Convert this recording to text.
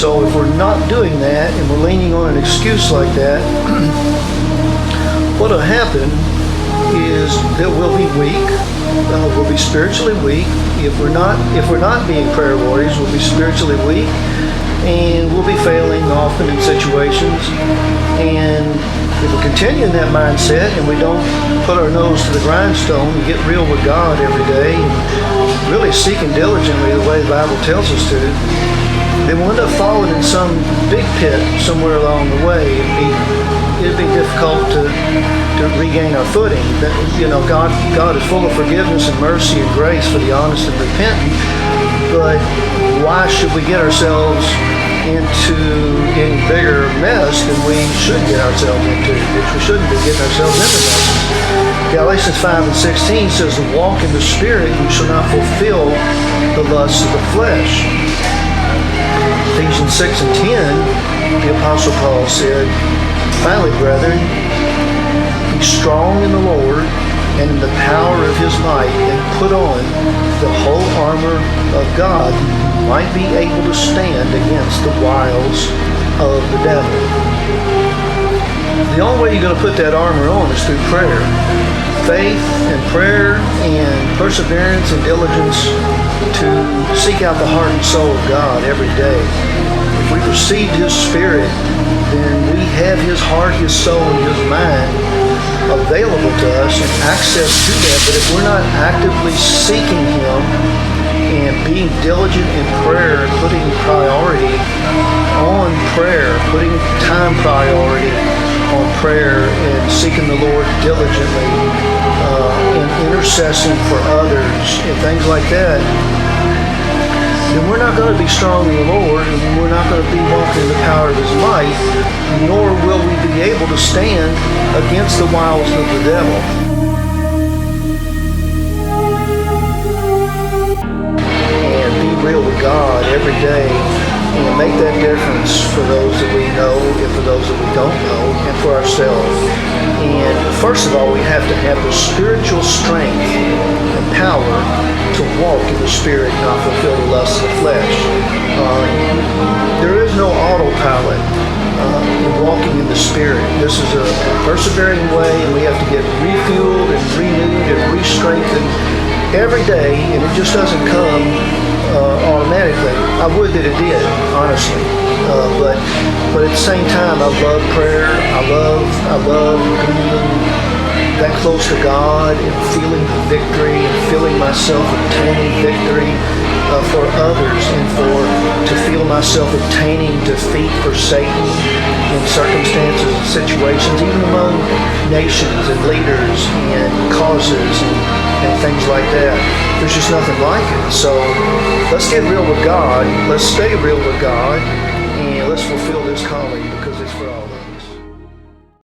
so if we're not doing that and we're leaning on an excuse like that, what'll happen is that we'll be weak. We'll be spiritually weak. If we're not being prayer warriors, we'll be spiritually weak, and we'll be failing often in situations. And if we continue in that mindset and we don't put our nose to the grindstone and get real with God every day and really seeking diligently the way the Bible tells us to, then we'll end up falling in some big pit somewhere along the way. It'd be difficult to regain our footing. God is full of forgiveness and mercy and grace for the honest and repentant, but why should we get ourselves into any bigger mess than we should get ourselves into, which we shouldn't be getting ourselves into messes. Galatians 5 and 16 says, to walk in the Spirit, you shall not fulfill the lusts of the flesh. Ephesians 6 and 10, the Apostle Paul said, finally, brethren, be strong in the Lord and in the power of his might, and put on the whole armor of God, might be able to stand against the wiles of the devil. The only way you're going to put that armor on is through prayer. Faith and prayer and perseverance and diligence to seek out the heart and soul of God every day. If we receive his Spirit, then we have his heart, his soul, and his mind available to us and access to that. But if we're not actively seeking him and being diligent in prayer and putting priority on prayer, putting time priority on prayer and seeking the Lord diligently and intercessing for others and things like that, then we're not going to be strong in the Lord, and we're not going to be walking in the power of his might, nor will we be able to stand against the wiles of the devil. And be real with God every day and make that difference for those that we know and for those that we don't know and for ourselves. And first of all, we have to have the spiritual strength and power to walk in the Spirit and not fulfill the lusts of the flesh. There is no autopilot in walking in the Spirit. This is a persevering way, and we have to get refueled and renewed and re-strengthened every day, and it just doesn't come automatically. I would that it did, honestly. But at the same time, I love prayer. I love being that close to God and feeling the victory and feeling myself obtaining victory for others, and to feel myself obtaining defeat for Satan in circumstances and situations, even among nations and leaders and causes and things like that. There's just nothing like it. So let's get real with God. Let's stay real with God, and let's fulfill this calling, because